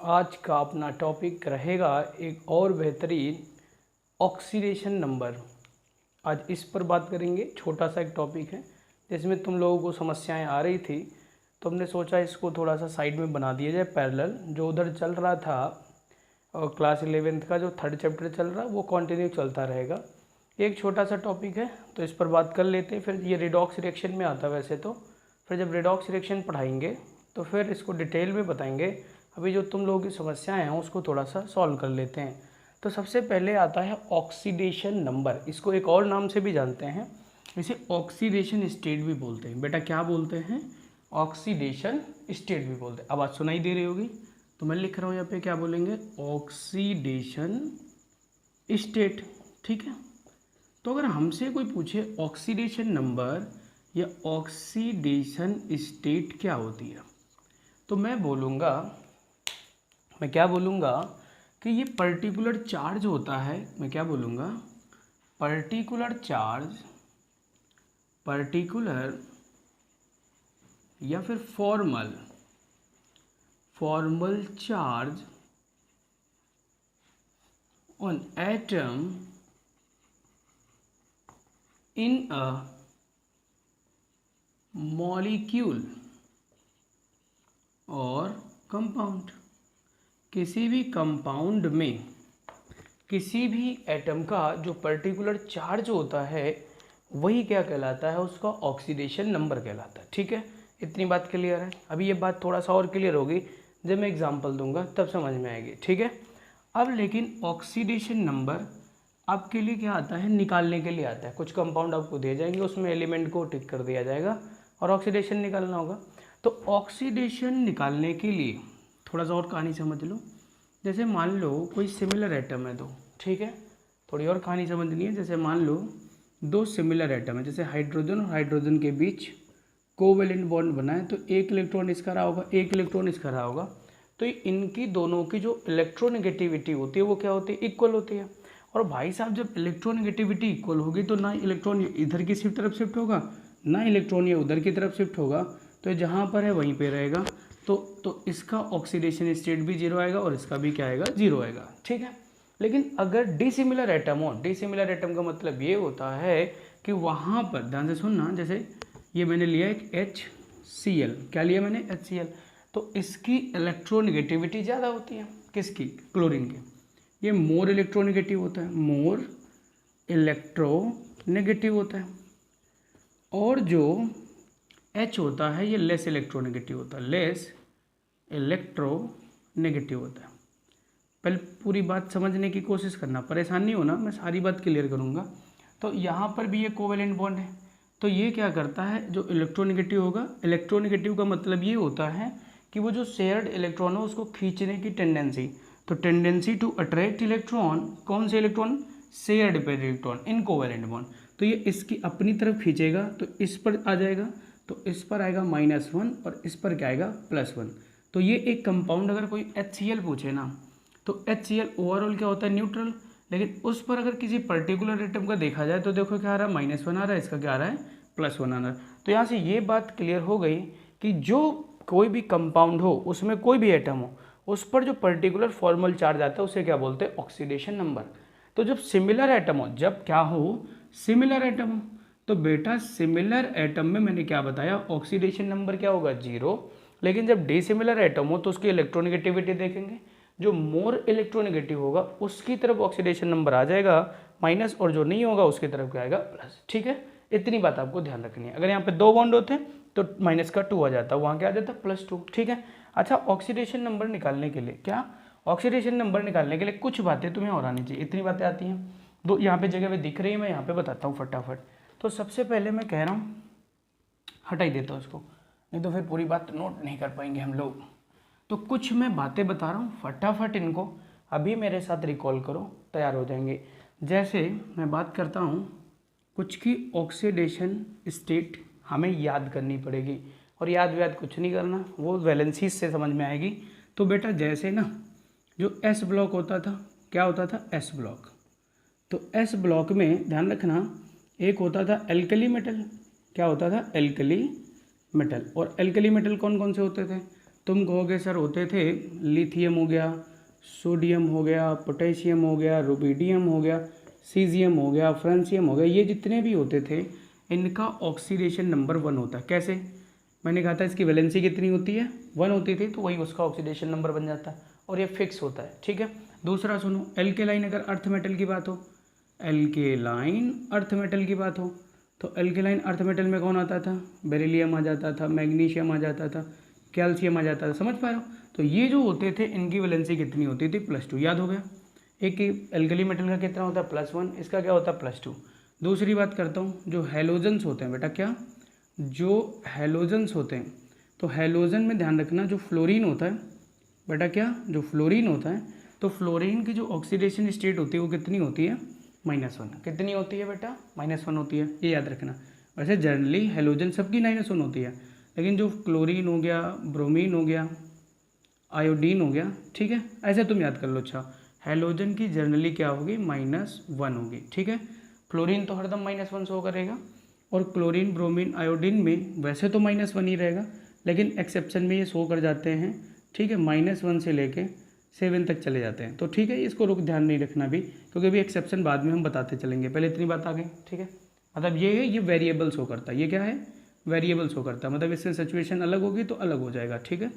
आज का अपना टॉपिक रहेगा एक और बेहतरीन ऑक्सीडेशन नंबर। आज इस पर बात करेंगे। छोटा सा एक टॉपिक है जिसमें तुम लोगों को समस्याएं आ रही थी, तो हमने सोचा इसको थोड़ा सा साइड में बना दिया जाए पैरेलल। जो उधर चल रहा था और क्लास 11th का जो थर्ड चैप्टर चल रहा है वो कंटिन्यू चलता रहेगा। एक छोटा सा टॉपिक है तो इस पर बात कर लेते हैं। फिर ये रिडॉक्स रिएक्शन में आता है वैसे तो, फिर जब रिडॉक्स रिएक्शन पढ़ाएंगे तो फिर इसको डिटेल में बताएंगे। अभी जो तुम लोगों की समस्याएं हैं उसको थोड़ा सा सॉल्व कर लेते हैं। तो सबसे पहले आता है ऑक्सीडेशन नंबर। इसको एक और नाम से भी जानते हैं, इसे ऑक्सीडेशन स्टेट भी बोलते हैं। बेटा क्या बोलते हैं? ऑक्सीडेशन स्टेट भी बोलते हैं। अब बात सुनाई दे रही होगी तो मैं लिख रहा हूँ यहाँ पे, क्या बोलेंगे? Oxidation state. ठीक है। तो अगर हमसे कोई पूछे ऑक्सीडेशन नंबर या ऑक्सीडेशन स्टेट क्या होती है, तो मैं क्या बोलूँगा कि ये पर्टिकुलर चार्ज होता है। मैं क्या बोलूँगा? पर्टिकुलर चार्ज, पर्टिकुलर या फिर formal charge on atom in a molecule और कंपाउंड। किसी भी कंपाउंड में किसी भी एटम का जो पर्टिकुलर चार्ज होता है वही क्या कहलाता है? उसका ऑक्सीडेशन नंबर कहलाता है। ठीक है, इतनी बात क्लियर है। अभी ये बात थोड़ा सा और क्लियर होगी जब मैं एग्जांपल दूंगा, तब समझ में आएगी। ठीक है। अब लेकिन ऑक्सीडेशन नंबर आपके लिए क्या आता है? निकालने के लिए आता है। कुछ कंपाउंड आपको दिए जाएंगे, उसमें एलिमेंट को टिक कर दिया जाएगा और ऑक्सीडेशन निकालना होगा। तो ऑक्सीडेशन निकालने के लिए थोड़ा सा और कहानी समझ लो। जैसे मान लो कोई सिमिलर एटम है दो, ठीक है, थोड़ी और कहानी समझनी है। जैसे मान लो दो सिमिलर एटम है, जैसे हाइड्रोजन और हाइड्रोजन के बीच कोवेलेंट बॉन्ड बना है, तो एक इलेक्ट्रॉन इसका रहा होगा, एक इलेक्ट्रॉन इसका रहा होगा। तो इनकी दोनों की जो इलेक्ट्रोनेगेटिविटी होती है वो क्या होती है? इक्वल होती है। और भाई साहब जब इलेक्ट्रोनेगेटिविटी इक्वल होगी तो ना इलेक्ट्रॉन इधर की तरफ शिफ्ट होगा, ना इलेक्ट्रॉन ये उधर की तरफ शिफ्ट होगा, तो जहाँ पर है वहीं पे रहेगा। तो इसका ऑक्सीडेशन स्टेट भी जीरो आएगा और इसका भी क्या आएगा? जीरो आएगा। ठीक है। लेकिन अगर डिसिमिलर एटम हो, डिसिमिलर एटम का मतलब ये होता है कि वहाँ पर ध्यान से सुनना, जैसे ये मैंने लिया एक HCl, क्या लिया मैंने? HCl। तो इसकी इलेक्ट्रोनेगेटिविटी ज़्यादा होती है। किसकी? क्लोरीन की। ये मोर इलेक्ट्रोनेगेटिव होता है, मोर इलेक्ट्रोनेगेटिव होता है। और जो H होता है ये लेस इलेक्ट्रोनेगेटिव होता है, लेस इलेक्ट्रोनेगेटिव होता है। पहले पूरी बात समझने की कोशिश करना, परेशान नहीं होना, मैं सारी बात क्लियर करूँगा। तो यहाँ पर भी ये कोवेलेंट बॉन्ड है, तो ये क्या करता है? जो इलेक्ट्रोनेगेटिव होगा, इलेक्ट्रोनेगेटिव का मतलब ये होता है कि वो जो शेयर्ड इलेक्ट्रॉन हो उसको खींचने की टेंडेंसी। तो टेंडेंसी टू अट्रैक्ट इलेक्ट्रॉन, कौन से electron? Shared pair electron in covalent bond. तो ये इसकी अपनी तरफ खींचेगा तो इस पर आ जाएगा, तो इस पर आएगा -1 और इस पर क्या आएगा? +1। तो ये एक कंपाउंड अगर कोई HCl पूछे ना, तो HCl ओवरऑल क्या होता है? न्यूट्रल। लेकिन उस पर अगर किसी पर्टिकुलर एटम का देखा जाए तो देखो क्या आ रहा है? -1 आ रहा है, इसका क्या आ रहा है? +1 आ रहा है। तो यहाँ से ये बात क्लियर हो गई कि जो कोई भी कंपाउंड हो, उसमें कोई भी एटम हो, उस पर जो पर्टिकुलर फॉर्मल चार्ज आता है उसे क्या बोलते हैं? Oxidation number. तो जब सिमिलर एटम हो, जब क्या हो? सिमिलर एटम हो, तो बेटा सिमिलर एटम में मैंने क्या बताया? ऑक्सीडेशन नंबर क्या होगा? 0। लेकिन जब डिसिमिलर एटम हो तो उसकी इलेक्ट्रोनेगेटिविटी देखेंगे, जो मोर इलेक्ट्रोनेगेटिव होगा उसकी तरफ ऑक्सीडेशन नंबर आ जाएगा माइनस, और जो नहीं होगा उसकी तरफ क्या आएगा? प्लस। ठीक है, इतनी बात आपको ध्यान रखनी है। अगर यहाँ पे दो बॉन्ड होते तो माइनस का 2 आ जाता, वहाँ क्या आ जाता? +2। ठीक है। अच्छा, ऑक्सीडेशन नंबर निकालने के लिए क्या? ऑक्सीडेशन नंबर निकालने के लिए कुछ बातें तुम्हें और आनी चाहिए। इतनी बातें आती हैं, दो यहाँ पे जगह पे दिख रही है, मैं यहाँ पे बताता हूँ फटाफट। तो सबसे पहले मैं कह रहा हूँ, हटा ही देता हूँ इसको, नहीं तो फिर पूरी बात नोट नहीं कर पाएंगे हम लोग। तो कुछ मैं बातें बता रहा हूँ, फटाफट इनको अभी मेरे साथ रिकॉल करो, तैयार हो जाएंगे। जैसे मैं बात करता हूँ कुछ की ऑक्सीडेशन स्टेट हमें याद करनी पड़ेगी, और याद कुछ नहीं करना, वो वैलेंसीज से समझ में आएगी। तो बेटा जैसे ना जो S ब्लॉक होता था, क्या होता था? S block. तो S ब्लॉक में ध्यान रखना, एक होता था एल्कली मेटल। क्या होता था? Alkali metal. और एल्कली मेटल कौन कौन से होते थे? तुम कहोगे सर होते थे लिथियम हो गया, सोडियम हो गया, पोटेशियम हो गया, रुबिडियम हो गया, सीजियम हो गया, फ्रांसियम हो गया, ये जितने भी होते थे इनका ऑक्सीडेशन नंबर 1 होता है। कैसे? मैंने कहा था इसकी वैलेंसी कितनी होती है, 1 होती थी, तो वही उसका ऑक्सीडेशन नंबर बन जाता है और ये फिक्स होता है। ठीक है। दूसरा सुनो, एल्केलाइन अगर अर्थ मेटल की बात हो, एल्केलाइन अर्थ मेटल की बात हो तो एल्केलाइन अर्थ मेटल में कौन आता था? बेरिलियम आ जाता था, मैग्नीशियम आ जाता था, कैल्शियम आ जाता था। समझ पा रहे हो? तो ये जो होते थे इनकी वैलेंसी कितनी होती थी? +2। याद हो गया? एक एल्कली मेटल का कितना होता है? +1। इसका क्या होता है? +2। दूसरी बात करता हूँ, जो हैलोजन्स होते हैं बेटा, क्या जो हैलोजन्स होते हैं, तो हैलोजन में ध्यान रखना जो फ्लोरीन होता है बेटा, क्या जो फ्लोरीन होता है, तो फ्लोरीन की जो ऑक्सीडेशन स्टेट होती है वो कितनी होती है? -1। कितनी होती है बेटा? -1 होती है, ये याद रखना। वैसे जनरली हैलोजन सबकी -1 होती है, लेकिन जो क्लोरीन हो गया, ब्रोमीन हो गया, आयोडीन हो गया, ठीक है, ऐसे तुम याद कर लो। अच्छा, हैलोजन की जनरली क्या होगी? -1 होगी। ठीक है। फ्लोरीन तो हरदम -1 शो करेगा, और क्लोरीन, ब्रोमीन, आयोडीन में वैसे तो -1 ही रहेगा, लेकिन एक्सेप्शन में ये शो कर जाते हैं। ठीक है, -1 से लेके 7 तक चले जाते हैं। तो ठीक है, इसको रुक ध्यान नहीं रखना भी, क्योंकि अभी एक्सेप्शन बाद में हम बताते चलेंगे, पहले इतनी बात आ गई। ठीक है, मतलब ये है, ये वेरिएबल शो करता है। ये क्या है? वेरिएबल शो करता है, मतलब इससे सिचुएशन अलग होगी तो अलग हो जाएगा। ठीक है।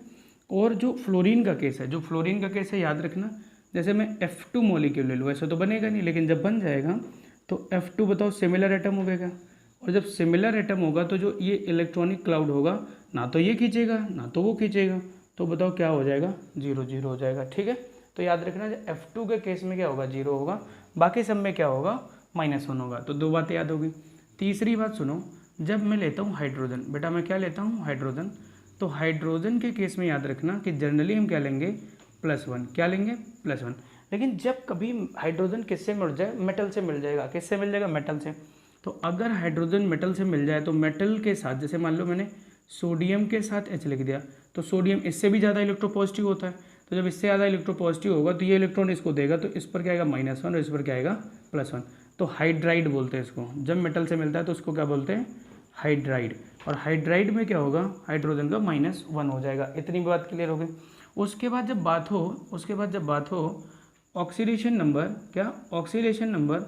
और जो फ्लोरीन का केस है, जो फ्लोरीन का केस है, याद रखना, जैसे मैं F2 मॉलिक्यूल ले लूँ, ऐसा तो बनेगा नहीं, लेकिन जब बन जाएगा तो F2 बताओ सिमिलर एटम होगा, और जब सिमिलर एटम होगा तो जो ये इलेक्ट्रॉनिक क्लाउड होगा, ना तो ये खींचेगा ना तो वो खींचेगा, तो बताओ क्या हो जाएगा? 0 0 हो जाएगा। ठीक है, तो याद रखना F2 के केस में क्या होगा? 0 होगा, बाकी सब में क्या होगा? -1 होगा। तो 2 बातें याद होगी। तीसरी बात सुनो, जब मैं लेता हूँ हाइड्रोजन, बेटा मैं क्या लेता हूँ? हाइड्रोजन। तो हाइड्रोजन के केस में याद रखना कि जनरली हम क्या लेंगे? +1। क्या लेंगे? +1। लेकिन जब कभी हाइड्रोजन किससे मिल जाए? मेटल से मिल जाएगा। किससे मिल जाएगा? मेटल से। तो अगर हाइड्रोजन मेटल से मिल जाए तो मेटल के साथ, जैसे मान लो मैंने सोडियम के साथ H लिख दिया, तो सोडियम इससे भी ज़्यादा इलेक्ट्रोपॉजिटिव होता है, तो जब इससे ज़्यादा इलेक्ट्रोपॉजिटिव होगा तो ये इलेक्ट्रॉन इसको देगा, तो इस पर क्या आएगा? -1, और इस पर क्या आएगा? +1। तो हाइड्राइड बोलते हैं इसको। जब मेटल से मिलता है तो उसको क्या बोलते हैं? हाइड्राइड। और हाइड्राइड में क्या होगा? हाइड्रोजन का -1 हो जाएगा। इतनी बात क्लियर हो गई। उसके बाद जब बात हो ऑक्सीडेशन नंबर, क्या? Oxidation number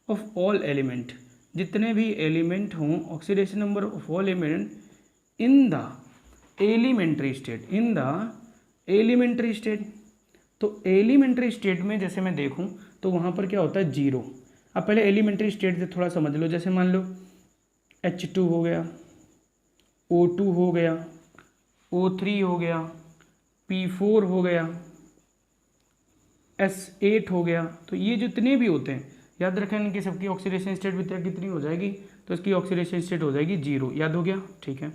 of all element, जितने भी एलिमेंट हों, oxidation number of all element in the elementary state, in the elementary state. तो एलिमेंट्री स्टेट में जैसे मैं देखूं तो वहाँ पर क्या होता है? 0। अब पहले एलिमेंट्री स्टेट से थोड़ा समझ लो। जैसे मान लो H2 हो गया, O2 हो गया, O3 हो गया, P4 हो गया, S8 हो गया, तो ये जितने भी होते हैं याद रखें इनकी सबकी ऑक्सीडेशन स्टेट भी कितनी हो जाएगी? तो इसकी ऑक्सीडेशन स्टेट हो जाएगी 0। याद हो गया? ठीक है,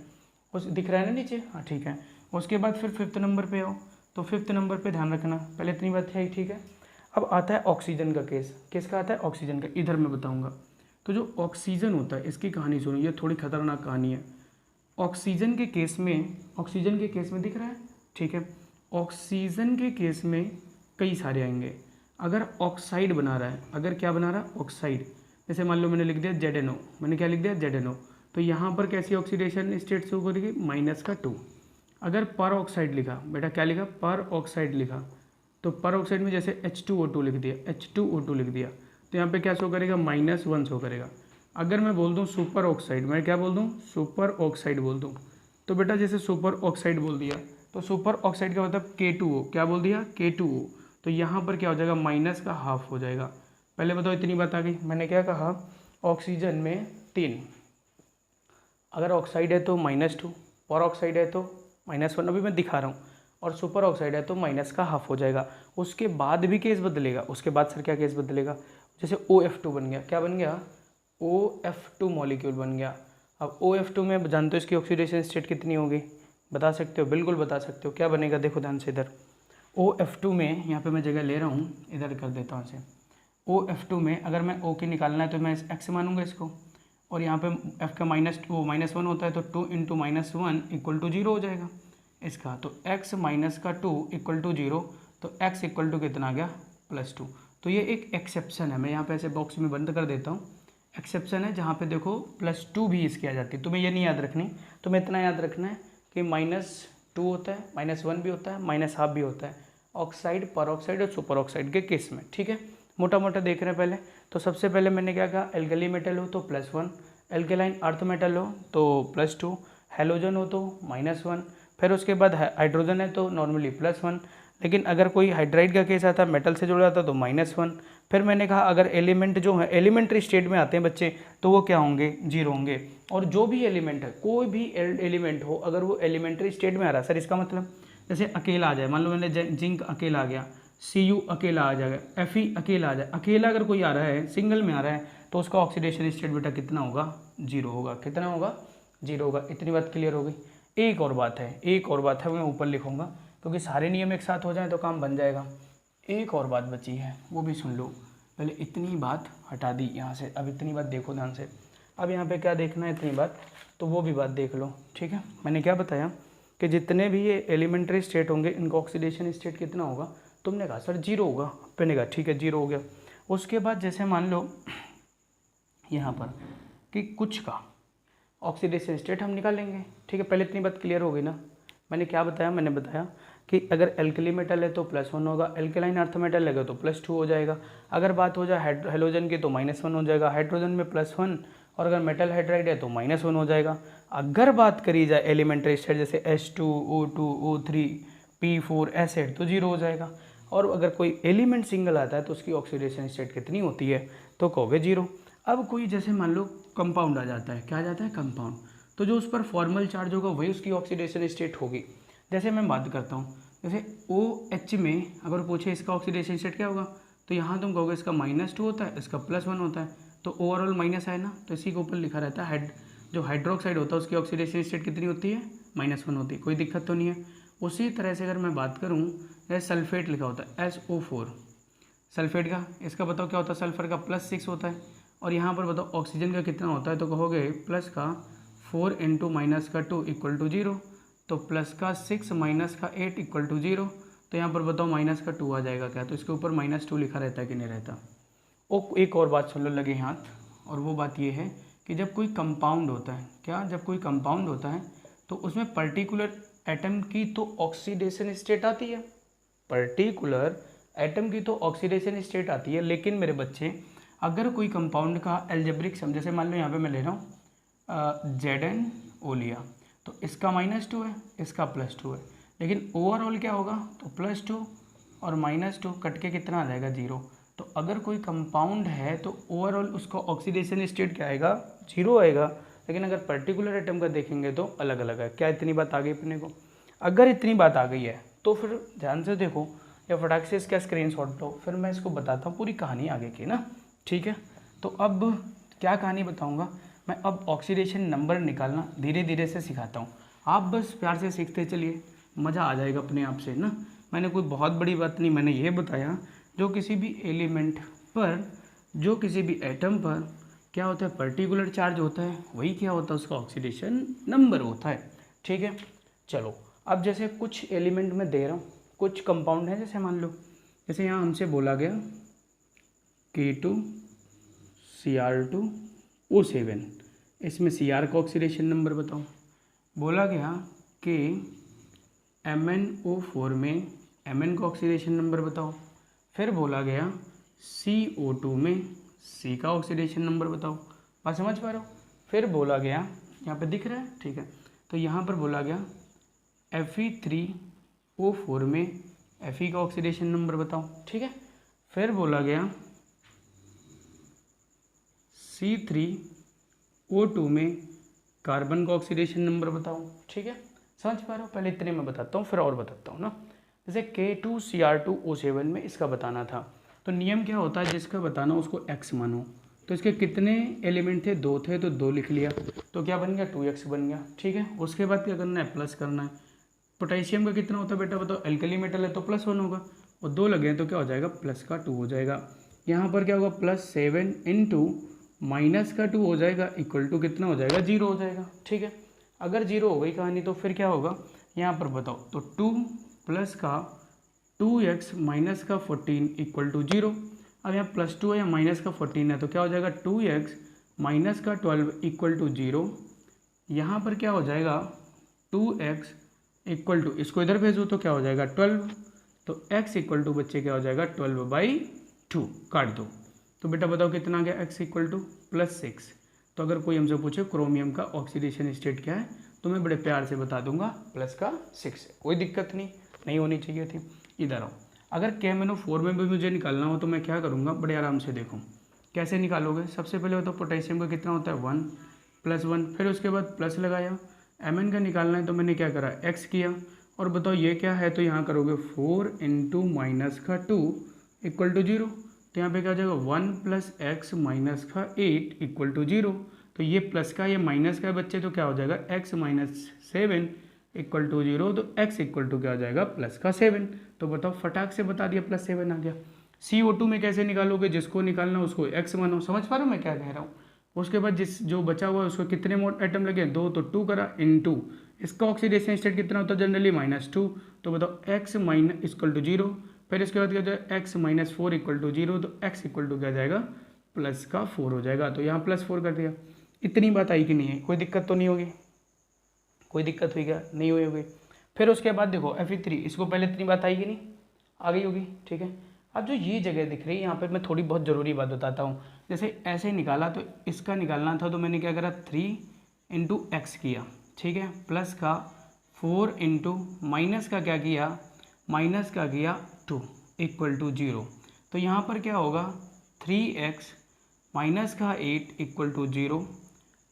उस दिख रहा है ना नीचे? हाँ ठीक है। उसके बाद फिर 5th नंबर पे आओ, तो 5th नंबर पे ध्यान रखना, पहले इतनी बात है। ठीक है, अब आता है ऑक्सीजन का केस। किसका आता है? ऑक्सीजन का। इधर मैं बताऊँगा। तो जो ऑक्सीजन होता है इसकी कहानी सुनो, ये थोड़ी खतरनाक कहानी है। ऑक्सीजन के केस में दिख रहा है? ठीक है, ऑक्सीजन के केस में कई सारे आएंगे। अगर ऑक्साइड बना रहा है, अगर क्या बना रहा है? ऑक्साइड। जैसे मान लो मैंने लिख दिया ZNO, मैंने क्या लिख दिया? ZNO। तो यहाँ पर कैसी ऑक्सीडेशन स्टेट शो करेगी? -2। अगर पर ऑक्साइड लिखा, बेटा क्या लिखा? पर ऑक्साइड लिखा, तो पर ऑक्साइड में जैसे H2O2 लिख दिया, H2O2 लिख दिया, तो यहाँ पे क्या शो करेगा? -1 शो करेगा। अगर मैं बोल दूँ सुपर ऑक्साइड, मैं क्या बोल दूँ? सुपर ऑक्साइड बोल दूँ, तो बेटा जैसे सुपर ऑक्साइड बोल दिया, तो सुपर ऑक्साइड का मतलब K2O, क्या बोल दिया? K2O। तो यहाँ पर क्या हो जाएगा? माइनस का हाफ हो जाएगा। पहले बताओ, इतनी बात आ गई। मैंने क्या कहा? ऑक्सीजन में 3, अगर ऑक्साइड है तो -2, पर ऑक्साइड है तो -1, अभी मैं दिखा रहा हूँ, और सुपर ऑक्साइड है तो माइनस का हाफ हो जाएगा। उसके बाद भी केस बदलेगा। उसके बाद सर क्या केस बदलेगा? जैसे OF2 बन गया, क्या बन गया? OF2 मॉलिक्यूल बन गया। अब OF2 में जानते हो इसकी ऑक्सीडेशन स्टेट कितनी होगी? बता सकते हो? बिल्कुल बता सकते हो। क्या बनेगा? देखो ध्यान से इधर। OF2 में, यहाँ पे मैं जगह ले रहा हूँ, इधर कर देता हूँ इसे। OF2 में अगर मैं O की निकालना है तो मैं X मानूंगा इसको, और यहाँ पे F का -1 होता है, तो 2 × -1 = 0 हो जाएगा इसका। तो X - 2 = 0, तो X = कितना आ गया? +2। तो ये एक एक्सेप्शन है, मैं यहाँ पे ऐसे बॉक्स में बंद कर देता हूँ। एक्सेप्शन है जहाँ पे देखो +2 भी इसकी आ जाती है। तुम्हें ये नहीं याद रखनी, तुम्हें इतना याद रखना है कि -2 होता है, -1 भी होता है, -½ भी होता है, ऑक्साइड, परऑक्साइड और सुपर ऑक्साइड के केस में। ठीक है, मोटा मोटा देख रहे हैं पहले। तो सबसे पहले मैंने क्या कहा, एल्कली मेटल हो तो +1, एल्केलाइन अर्थ मेटल हो तो +2, हेलोजन हो तो -1, फिर उसके बाद हाइड्रोजन है तो नॉर्मली +1, लेकिन अगर कोई हाइड्राइड का केस आता है, मेटल से जुड़ा था तो -1। फिर मैंने कहा अगर एलिमेंट जो है एलिमेंट्री स्टेट में आते हैं बच्चे तो वो क्या होंगे, 0 होंगे। और जो भी एलिमेंट है, कोई भी एलिमेंट हो, अगर वो एलिमेंट्री स्टेट में आ रहा है, सर इसका मतलब जैसे अकेला आ जाए, मान लो मैंने जिंक अकेला आ गया, Cu अकेला आ जाएगा, Fe अकेला आ जाए, अकेला अगर कोई आ रहा है, सिंगल में आ रहा है, तो उसका ऑक्सीडेशन स्टेट बेटा कितना होगा, 0 होगा। कितना होगा, 0 होगा। इतनी बात क्लियर हो गई। एक और बात है, मैं ऊपर लिखूंगा क्योंकि सारे नियम एक साथ हो जाएं तो काम बन जाएगा। एक और बात बची है, वो भी सुन लो। पहले इतनी बात हटा दी यहाँ से, अब इतनी बात देखो ध्यान से। अब यहाँ पे क्या देखना है, इतनी बात, तो वो भी बात देख लो। ठीक है, मैंने क्या बताया कि जितने भी ये एलिमेंट्री स्टेट होंगे इनका ऑक्सीडेशन स्टेट कितना होगा। तुमने कहा सर 0 होगा, मैंने कहा ठीक है 0 हो गया। उसके बाद जैसे मान लो यहाँ पर कि कुछ का ऑक्सीडेशन स्टेट हम निकालेंगे। ठीक है, पहले इतनी बात क्लियर हो गई ना। मैंने क्या बताया, मैंने बताया कि अगर एल्कली मेटल है तो +1 होगा, एल्केलाइन अर्थ मेटल लगे तो +2 हो जाएगा। अगर बात हो जाए हेलोजन की तो -1 हो जाएगा, हाइड्रोजन में +1, और अगर मेटल हाइड्राइड है तो -1 हो जाएगा। अगर बात करी जाए एलिमेंट्री स्टेट जैसे H2, O2, O3, P4 acid तो 0 हो जाएगा। और अगर कोई एलिमेंट सिंगल आता है तो उसकी ऑक्सीडेशन स्टेट कितनी होती है, तो कहोगे 0। अब कोई जैसे मान लो कंपाउंड आ जाता है, क्या आ जाता है, कंपाउंड, तो जो उस पर फॉर्मल चार्ज होगा वही उसकी ऑक्सीडेशन स्टेट होगी। जैसे मैं बात करता हूँ, जैसे OH में अगर पूछे इसका ऑक्सीडेशन स्टेट क्या होगा, तो यहाँ तुम कहोगे इसका -2 होता है, इसका +1 होता है, तो ओवरऑल माइनस है ना, तो इसी के ऊपर लिखा रहता है जो हाइड्रोक्साइड होता है उसकी ऑक्सीडेशन स्टेट कितनी होती है, -1 होती है। कोई दिक्कत तो नहीं है। उसी तरह से अगर मैं बात करूँ, जैसे सल्फेट लिखा होता है SO4, सल्फेट का, इसका बताओ क्या होता है, सल्फर का +6 होता है। और यहाँ पर बताओ ऑक्सीजन का कितना होता है, तो कहोगे प्लस का 4 × -2 = 0, तो +6 -8 = 0। तो यहाँ पर बताओ -2 आ जाएगा क्या, तो इसके ऊपर -2 लिखा रहता है कि नहीं रहता। और एक और बात सुन लो लगे हाथ, और वो बात ये है कि जब कोई कंपाउंड होता है, क्या, जब कोई कंपाउंड होता है तो उसमें पर्टिकुलर एटम की तो ऑक्सीडेशन स्टेट आती है, पर्टिकुलर एटम की तो ऑक्सीडेशन स्टेट आती है। लेकिन मेरे बच्चे अगर कोई कंपाउंड का एल्जेब्रिक सम, जैसे मान लो यहाँ पे मैं ले रहा हूँ ZnO लिया, तो इसका -2 है, इसका +2 है, लेकिन ओवरऑल क्या होगा, तो +2 और -2 कट के कितना आ जाएगा, 0। तो अगर कोई कंपाउंड है तो ओवरऑल उसका ऑक्सीडेशन स्टेट क्या आएगा, 0 आएगा। लेकिन अगर पर्टिकुलर एटम का देखेंगे तो अलग अलग है। क्या इतनी बात आ गई अपने को? अगर इतनी बात आ गई है तो फिर ध्यान से देखो या फटाक से इसका स्क्रीनशॉट लो, फिर मैं इसको बताता हूँ पूरी कहानी आगे की ना। ठीक है, तो अब क्या कहानी बताऊँगा मैं, अब ऑक्सीडेशन नंबर निकालना धीरे धीरे से सिखाता हूँ। आप बस प्यार से सीखते चलिए, मज़ा आ जाएगा अपने आप से ना। मैंने कोई बहुत बड़ी बात नहीं, मैंने ये बताया जो किसी भी एलिमेंट पर, जो किसी भी एटम पर क्या होता है, पर्टिकुलर चार्ज होता है, वही क्या होता है, उसका ऑक्सीडेशन नंबर होता है। ठीक है, चलो अब जैसे कुछ एलिमेंट में दे रहा हूँ, कुछ कंपाउंड है, जैसे मान लो, जैसे यहाँ हमसे बोला गया K2Cr2O7, इसमें Cr का ऑक्सीडेशन नंबर बताओ। बोला गया कि MnO4 में Mn का ऑक्सीडेशन नंबर बताओ। फिर बोला गया CO2 में C का ऑक्सीडेशन नंबर बताओ। बात समझ पा रहे हो? फिर बोला गया, यहाँ पे दिख रहा है, ठीक है, तो यहाँ पर बोला गया Fe3O4 में Fe का ऑक्सीडेशन नंबर बताओ। ठीक है, फिर बोला गया C3O2 में कार्बन का ऑक्सीडेशन नंबर बताओ। ठीक है, समझ पा रहे हो? पहले इतने मैं बताता हूँ, फिर और बताता हूँ ना। जैसे K2Cr2O7 में इसका बताना था, तो नियम क्या होता है, जिसका बताना उसको x मानो। तो इसके कितने एलिमेंट थे, 2 थे, तो 2 लिख लिया, तो क्या बन गया, 2x बन गया। ठीक है, उसके बाद क्या करना है, प्लस करना है। पोटेशियम का कितना होता है बेटा बताओ, एल्कली मेटल है तो +1 होगा, और 2 लगे हैं तो क्या हो जाएगा, +2 हो जाएगा। यहाँ पर क्या होगा, +7 × -2 हो जाएगा, इक्वल टू कितना हो जाएगा, 0 हो जाएगा। ठीक है, अगर 0 हो गई कहानी तो फिर क्या होगा, यहाँ पर बताओ, तो 2 + 2x - 14 = 0। अब यहाँ +2 है या -14 है, तो क्या हो जाएगा, 2x - 12 = 0। यहाँ पर क्या हो जाएगा, 2x इक्वल टू, इसको इधर भेजो तो क्या हो जाएगा 12, तो x इक्वल टू बच्चे क्या हो जाएगा 12/2, काट दो। तो बेटा बताओ कितना आ गया, x इक्वल टू +6। तो अगर कोई हमसे पूछे क्रोमियम का ऑक्सीडेशन स्टेट क्या है, तो मैं बड़े प्यार से बता दूंगा +6 है, कोई दिक्कत नहीं होनी चाहिए थी। इधर आओ, अगर KMnO4 में भी मुझे निकालना हो तो मैं क्या करूँगा, बड़े आराम से देखो कैसे निकालोगे। सबसे पहले तो पोटेशियम का कितना होता है 1 + 1, फिर उसके बाद प्लस लगाया। Mn का निकालना है तो मैंने क्या करा, x किया। और बताओ ये क्या है, तो यहाँ करोगे 4 × -2 = 0। तो यहाँ पे क्या हो जाएगा 1 + x - 8 = 0। तो ये प्लस का ये माइनस का है बच्चे, तो क्या हो जाएगा x - 7 = 0। तो x इक्वल टू क्या हो जाएगा +7। तो बताओ फटाक से बता दिया +7 आ गया। CO2 में कैसे निकालोगे, जिसको निकालना उसको x मानो, समझ पा रहे हो मैं क्या कह रहा हूँ। उसके बाद जो बचा हुआ है उसको कितने मोड एटम लगे, 2, तो 2 करा * इसका ऑक्सीडेशन स्टेट कितना होता है जनरली -2। तो बताओ x = 0। फिर इसके बाद क्या हो जाएगा x - 4 = 0। तो x इक्वल टू क्या जाएगा +4 हो जाएगा। तो यहाँ +4 कर दिया। इतनी बात आई कि नहीं है, कोई दिक्कत तो नहीं होगी, कोई दिक्कत हुई क्या, नहीं हुई होगी। फिर उसके बाद देखो Fe3, इसको पहले इतनी बात आई कि नहीं, आ गई होगी, ठीक है। अब जो ये जगह दिख रही है यहाँ पर मैं थोड़ी बहुत ज़रूरी बात बताता हूँ। जैसे ऐसे निकाला तो इसका निकालना था, तो मैंने क्या करा 3 × x किया, ठीक है, प्लस का 4 × माइनस का क्या किया, माइनस का किया 2 = 0। तो यहाँ पर क्या होगा 3x माइनस का 8 = 0।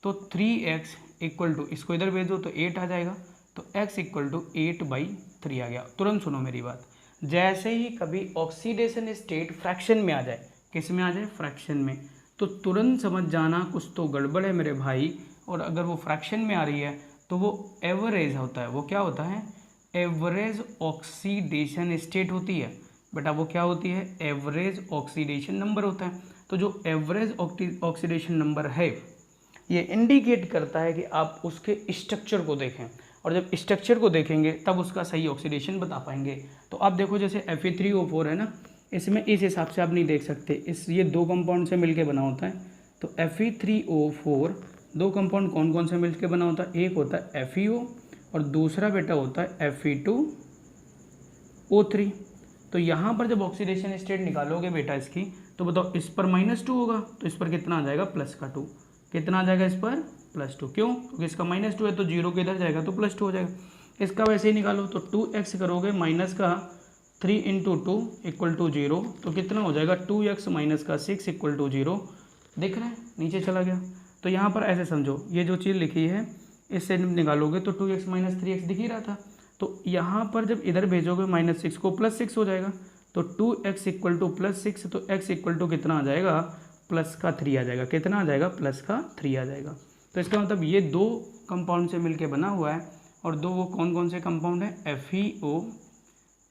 तो 3x इक्वल टू, इसको इधर भेज दो तो 8 आ जाएगा। तो x इक्वल टू 8/3 आ गया। तुरंत सुनो मेरी बात, जैसे ही कभी ऑक्सीडेशन स्टेट फ्रैक्शन में आ जाए, किस में आ जाए, फ्रैक्शन में, तो तुरंत समझ जाना कुछ तो गड़बड़ है मेरे भाई। और अगर वो फ्रैक्शन में आ रही है तो वो एवरेज होता है। वो क्या होता है, एवरेज ऑक्सीडेशन स्टेट होती है बेटा। वो क्या होती है, एवरेज ऑक्सीडेशन नंबर होता है। तो जो एवरेज ऑक्सीडेशन नंबर है ये इंडिकेट करता है कि आप उसके स्ट्रक्चर को देखें, और जब स्ट्रक्चर को देखेंगे तब उसका सही ऑक्सीडेशन बता पाएंगे। तो आप देखो जैसे Fe3O4 है ना, इसमें इस हिसाब से आप नहीं देख सकते, इस ये 2 कंपाउंड से मिलके बना होता है। तो Fe3O4 2 कंपाउंड कौन कौन से मिलके बना होता है, एक होता है FeO और दूसरा बेटा होता है Fe2O3। तो यहाँ पर जब ऑक्सीडेशन स्टेट निकालोगे बेटा इसकी, तो बताओ इस पर -2 होगा, तो इस पर कितना आ जाएगा +2। कितना आ जाएगा इस पर +2, क्यों, क्योंकि इसका -2 है तो 0 के इधर जाएगा तो +2 हो जाएगा। इसका वैसे ही निकालो तो 2x करोगे माइनस का 3 × 2 = 0। तो कितना हो जाएगा 2x - का 6 = 0। दिख रहा है, नीचे चला गया। तो यहाँ पर ऐसे समझो, ये जो चीज़ लिखी है इससे निकालोगे तो 2x - 3x दिख ही रहा था। तो यहाँ पर जब इधर भेजोगे -6 को +6 हो जाएगा। तो 2x = +6, तो x इक्वल टू कितना आ जाएगा +3 आ जाएगा। कितना आ जाएगा +3 आ जाएगा। तो इसका मतलब ये 2 कंपाउंड से मिलके बना हुआ है, और 2 वो कौन कौन से कंपाउंड है, FeO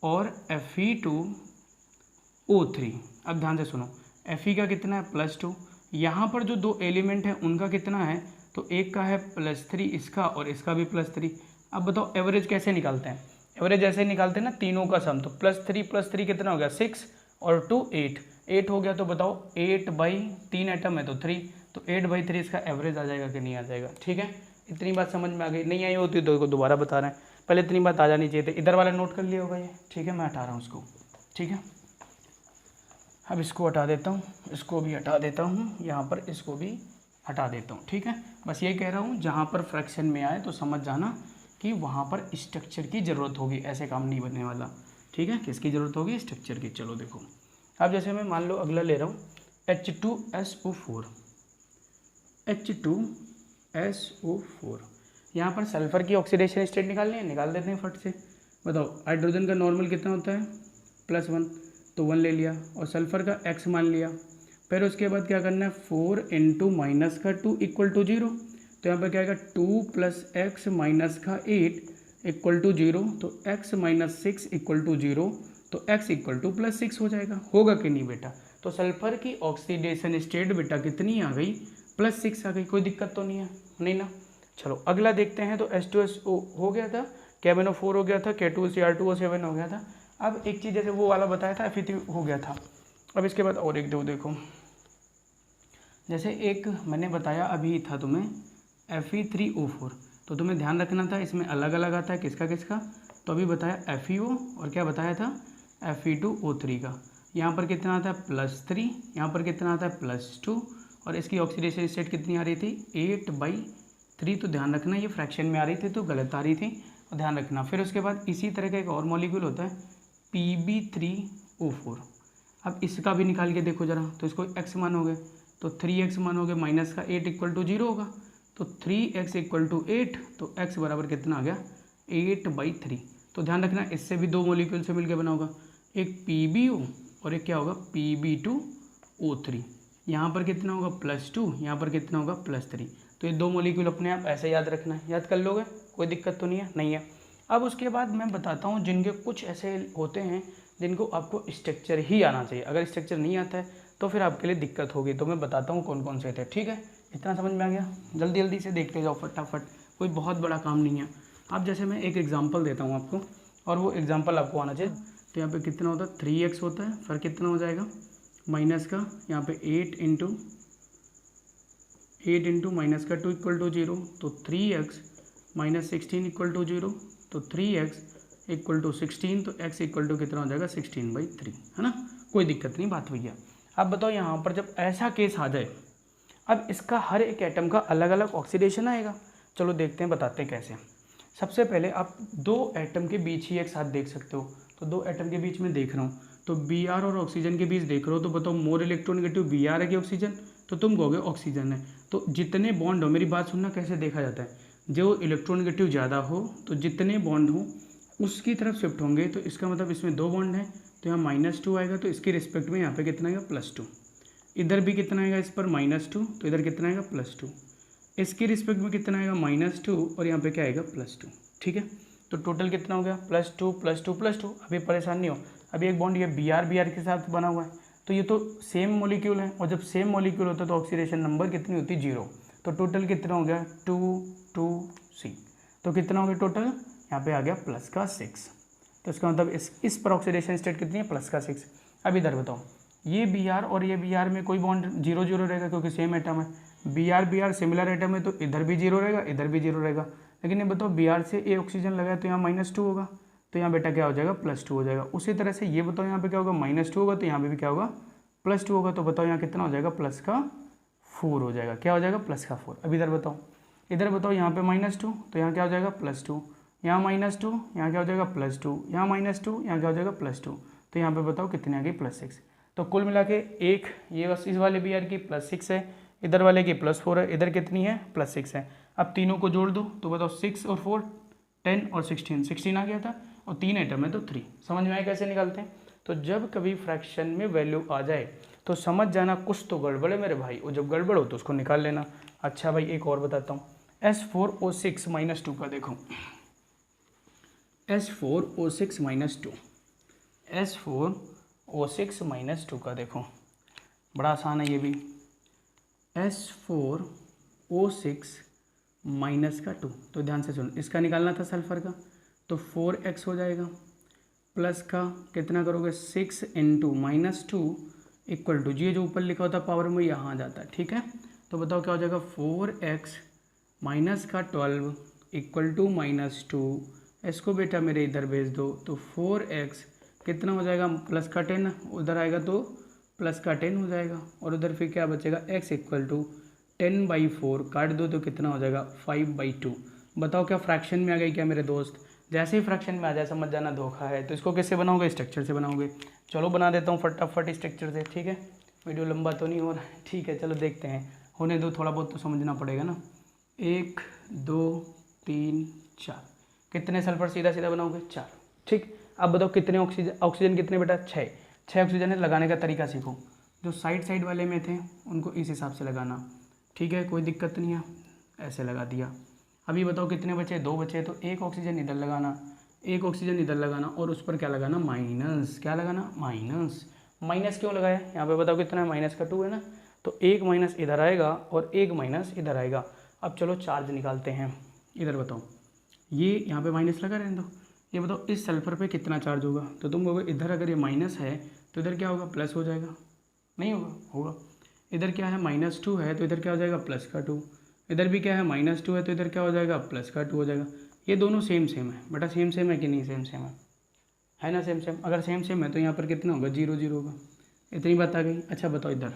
और Fe2O3। अब ध्यान से सुनो, Fe का कितना है +2, यहाँ पर जो 2 एलिमेंट हैं उनका कितना है, तो एक का है +3 इसका, और इसका भी +3। अब बताओ एवरेज कैसे निकालते हैं, एवरेज ऐसे निकालते हैं ना, तीनों का सम। तो +3 कितना हो गया 6 और 2 8 हो गया। तो बताओ 8/3 एटम है तो 3, तो 8/3 इसका एवरेज आ जाएगा कि नहीं आ जाएगा। ठीक है, इतनी बात समझ में आ गई, नहीं आई होती तो दोबारा बता रहे हैं, पहले इतनी बात आ जानी चाहिए थी। इधर वाला नोट कर लिया होगा ये, ठीक है, मैं हटा रहा हूँ इसको। ठीक है, अब इसको हटा देता हूँ, इसको भी हटा देता हूँ, यहाँ पर इसको भी हटा देता हूँ। ठीक है, बस ये कह रहा हूँ जहाँ पर फ्रैक्शन में आए तो समझ जाना कि वहाँ पर स्ट्रक्चर की ज़रूरत होगी, ऐसे काम नहीं बनने वाला। ठीक है, किसकी ज़रूरत होगी, स्ट्रक्चर की। चलो देखो, अब जैसे मैं मान लो अगला ले रहा हूँ H2SO4, H2SO4। यहाँ पर सल्फ़र की ऑक्सीडेशन स्टेट निकालनी है, निकाल देते हैं फट से। बताओ हाइड्रोजन का नॉर्मल कितना होता है +1, तो 1 ले लिया, और सल्फ़र का x मान लिया। फिर उसके बाद क्या करना है, 4 × -2 = 0। तो यहाँ पर क्या आएगा 2 + x - 8 = 0। तो x - 6 = 0, तो x = +6 हो जाएगा। होगा कि नहीं बेटा, तो सल्फ़र की ऑक्सीडेशन स्टेट बेटा कितनी आ गई, +6 आ गई। कोई दिक्कत तो नहीं है, नहीं ना। चलो अगला देखते हैं। तो H2SO हो गया था, KMnO4 हो गया था, K2CR2O7 हो गया था। अब एक चीज़ जैसे वो वाला बताया था Fe3 हो गया था। अब इसके बाद और एक दो देखो, जैसे एक मैंने बताया अभी था तुम्हें Fe3O4, तो तुम्हें ध्यान रखना था इसमें अलग अलग आता है किसका किसका। तो अभी बताया FeO और क्या बताया था Fe2O3 का। यहाँ पर कितना आता है +3, यहाँ पर कितना आता है +2 और इसकी ऑक्सीडेशन स्टेट कितनी आ रही थी 8/3। तो ध्यान रखना ये फ्रैक्शन में आ रही थी तो गलत आ रही थी, और ध्यान रखना। फिर उसके बाद इसी तरह का एक और मॉलिक्यूल होता है Pb3O4। अब इसका भी निकाल के देखो जरा, तो इसको x मान हो गए तो 3x मान हो गए, माइनस का 8 = 0 होगा, तो 3x = 8, तो x बराबर कितना आ गया 8/3। तो ध्यान रखना इससे भी दो मॉलिक्यूल से मिलकर बना होगा, एक PbO और एक क्या होगा Pb2O3। यहाँ पर कितना होगा +2, यहाँ पर कितना होगा +3। तो ये दो मॉलिक्यूल अपने आप ऐसे याद रखना है, याद कर लोगे, कोई दिक्कत तो नहीं है, नहीं है। अब उसके बाद मैं बताता हूँ जिनके कुछ ऐसे होते हैं जिनको आपको स्ट्रक्चर ही आना चाहिए, अगर स्ट्रक्चर नहीं आता है तो फिर आपके लिए दिक्कत होगी। तो मैं बताता हूँ कौन कौन से थे, ठीक है। इतना समझ में आ गया, जल्दी जल्दी से देखते जाओ फटाफट, कोई बहुत बड़ा काम नहीं है। अब जैसे मैं एक एग्जांपल देता हूँ आपको, और वो एग्जांपल आपको आना चाहिए। तो यहाँ पे कितना होता है 3x होता है, फिर कितना हो जाएगा माइनस का यहाँ पे 8 इंटू माइनस का 2 = 0, तो 3x - 16 = 0, तो 3x = 16, तो x = कितना हो जाएगा 16/3, है ना। कोई दिक्कत नहीं बात भैया। अब बताओ यहाँ पर जब ऐसा केस आ जाए, अब इसका हर एक एटम का अलग अलग ऑक्सीडेशन आएगा। चलो देखते हैं, बताते हैं कैसे। सबसे पहले आप दो एटम के बीच ही एक साथ देख सकते हो, तो दो एटम के बीच में देख रहा हूँ, तो Br और ऑक्सीजन के बीच देख रहे हो, तो बताओ मोर इलेक्ट्रोनेगेटिव Br है कि ऑक्सीजन, तो तुम कहोगे ऑक्सीजन है। तो जितने बॉन्ड हो, मेरी बात सुनना कैसे देखा जाता है, जो इलेक्ट्रोनेगेटिव ज़्यादा हो तो जितने बॉन्ड हो उसकी तरफ शिफ्ट होंगे, तो इसका मतलब इसमें दो बॉन्ड है तो यहाँ -2 आएगा, तो इसके रिस्पेक्ट में यहाँ पे कितना आएगा +2। इधर भी कितना आएगा इस पर -2, तो इधर कितना आएगा +2। इसके रिस्पेक्ट में कितना आएगा -2 और यहाँ पे क्या आएगा +2, ठीक है। तो टोटल कितना हो गया +2 +2 +2। अभी परेशान नहीं हो, अभी एक बॉन्ड ये Br के साथ बना हुआ है, तो ये तो सेम मॉलिक्यूल है, और जब सेम मॉलिक्यूल होता है तो ऑक्सीडेशन नंबर कितनी होती है 0। तो टोटल कितना हो गया 2 2 6, तो कितना हो गया टोटल, यहाँ पे आ गया +6। तो इसका मतलब इस पर ऑक्सीडेशन स्टेट कितनी है +6। अब इधर बताओ, ये Br और ये Br में कोई बॉन्ड 0 0 रहेगा क्योंकि सेम एटम है। Br सिमिलर एटम है तो इधर भी 0 रहेगा, इधर भी 0 रहेगा। लेकिन ये बताओ Br से ए ऑक्सीजन लगाया तो यहाँ -2 होगा, तो यहाँ बेटा क्या हो जाएगा +2 हो जाएगा। उसी तरह से ये बताओ यहाँ पे क्या होगा -2 होगा, तो यहाँ पे भी क्या होगा +2 होगा। तो बताओ यहाँ कितना हो जाएगा +4 हो जाएगा, क्या हो जाएगा +4। अब इधर बताओ, यहाँ पे -2 तो यहाँ क्या हो जाएगा +2, यहाँ -2 यहाँ क्या हो जाएगा +2, यहाँ -2 यहाँ क्या हो जाएगा +2। तो यहाँ पे बताओ कितने आ गई +6। तो कुल मिला के एक ये बस इस वाले Br की +6 है, इधर वाले की +4 है, इधर कितनी है +6 है। अब तीनों को जोड़ दो तो बताओ 6 और 4 10 और 16 आ गया था, और 3 एटम है तो 3। समझ में आया कैसे निकालते हैं। तो जब कभी फ्रैक्शन में वैल्यू आ जाए तो समझ जाना कुछ तो गड़बड़ है मेरे भाई, और जब गड़बड़ हो तो उसको निकाल लेना। अच्छा भाई एक और बताता हूँ, S4O6 - 2 का देखो, S4O6 - 2, S4O6 - 2 का देखो, बड़ा आसान है ये भी। S4O6 - 2, तो ध्यान से सुनो, इसका निकालना था सल्फर का, तो 4x हो जाएगा, प्लस का कितना करोगे 6 × -2 = ये जो ऊपर लिखा होता पावर में यहाँ आ जाता है, ठीक है। तो बताओ क्या हो जाएगा 4x माइनस का 12 = -2। इसको बेटा मेरे इधर भेज दो, तो 4x कितना हो जाएगा प्लस का 10, उधर आएगा तो प्लस का 10 हो जाएगा, और उधर फिर क्या बचेगा x = 10/4, काट दो तो कितना हो जाएगा 5/2। बताओ क्या फ्रैक्शन में आ गई क्या मेरे दोस्त। जैसे ही फ्रैक्शन में आ जाए समझ जाना धोखा है। तो इसको किससे बनाओगे, स्ट्रक्चर से बनाओगे। चलो बना देता हूँ फटाफट स्ट्रक्चर से, ठीक है। वीडियो लंबा तो नहीं हो रहा है, ठीक है। चलो देखते हैं, होने दो, थोड़ा बहुत तो समझना पड़ेगा ना। 1 2 3 4, कितने सल्फर सीधा सीधा बनाओगे 4, ठीक। अब बताओ कितने ऑक्सीजन कितने बेटा 6 ऑक्सीजन है। लगाने का तरीका सीखो, जो साइड वाले में थे उनको इस हिसाब से लगाना, ठीक है, कोई दिक्कत नहीं है। ऐसे लगा दिया। अभी बताओ कितने बचे, 2 बचे, तो एक ऑक्सीजन इधर लगाना, एक ऑक्सीजन इधर लगाना, और उस पर क्या लगाना माइनस, क्या लगाना माइनस क्यों लगाया यहाँ पे बताओ कितना है -2 है ना, तो एक माइनस इधर आएगा और एक माइनस इधर आएगा। अब चलो चार्ज निकालते हैं। इधर बताओ, ये यहाँ पे माइनस लगा रहने दो, ये बताओ इस सल्फर पे कितना चार्ज होगा। तो तुम कहोगे इधर अगर ये माइनस है तो इधर क्या होगा प्लस हो जाएगा, नहीं होगा, होगा। इधर क्या है -2 है तो इधर क्या हो जाएगा +2, इधर भी क्या है -2 है, तो इधर क्या हो जाएगा +2 हो जाएगा। ये दोनों सेम सेम है बेटा, सेम सेम है कि नहीं, सेम सेम है ना, सेम सेम। अगर सेम सेम है तो यहाँ पर कितना होगा 0 0 होगा। इतनी बात आ गई। अच्छा बताओ, इधर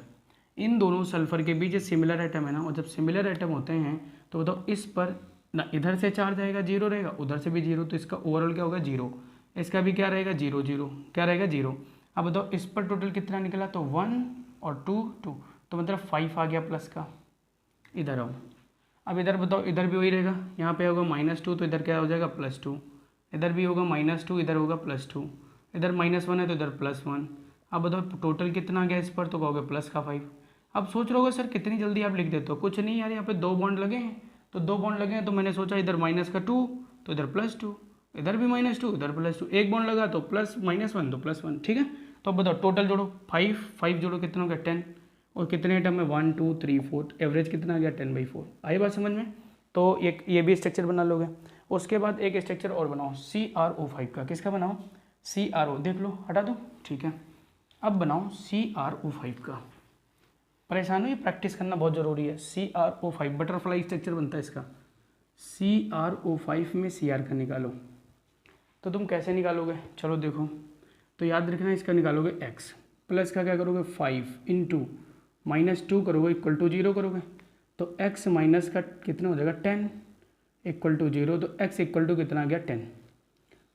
इन दोनों सल्फर के बीच सिमिलर एटम है ना, और जब सिमिलर एटम होते हैं तो बताओ इस पर ना इधर से चार्ज आएगा 0 रहेगा, उधर से भी 0, तो इसका ओवरऑल क्या होगा 0, इसका भी क्या रहेगा 0 0, क्या रहेगा 0। अब बताओ इस पर टोटल कितना निकला, तो 1 और 2 2, तो मतलब 5 आ गया प्लस का। इधर आओ, अब इधर बताओ, इधर भी वही रहेगा, यहाँ पे होगा -2 तो इधर क्या हो जाएगा +2, इधर भी होगा -2 इधर होगा +2, इधर -1 है तो इधर +1। अब बताओ टोटल कितना आ गया इस पर, तो कहोगे +5। अब सोच रहे होगे सर कितनी जल्दी आप लिख देते हो, कुछ नहीं यार, यहाँ पे 2 बॉन्ड लगे हैं, तो 2 बॉन्ड लगे हैं तो मैंने सोचा इधर -2 तो इधर +2, इधर भी -2 इधर +2, एक बॉन्ड लगा तो +-1 तो +1, ठीक है। तो अब बताओ टोटल जोड़ो, 5 जोड़ो कितना हो गया 10, और कितने आइटम में 1 2 3 4, एवरेज कितना आ गया 10/4। आई बात समझ में। तो ये भी स्ट्रक्चर बना लोगे। उसके बाद एक स्ट्रक्चर और बनाओ CrO5 का। किसका बनाओ, CrO, देख लो हटा दो, ठीक है। अब बनाओ CrO5 का। परेशान हो, ये प्रैक्टिस करना बहुत ज़रूरी है। CrO5 बटरफ्लाई स्ट्रक्चर बनता है इसका। CrO5 में Cr का निकालो, तो तुम कैसे निकालोगे, चलो देखो। तो याद रखना इसका निकालोगे x, प्लस का क्या करोगे 5 इंटू -2 करोगे इक्वल टू 0 करोगे, तो x माइनस का कितना हो जाएगा 10 इक्वल टू 0, तो x इक्वल टू कितना आ गया 10,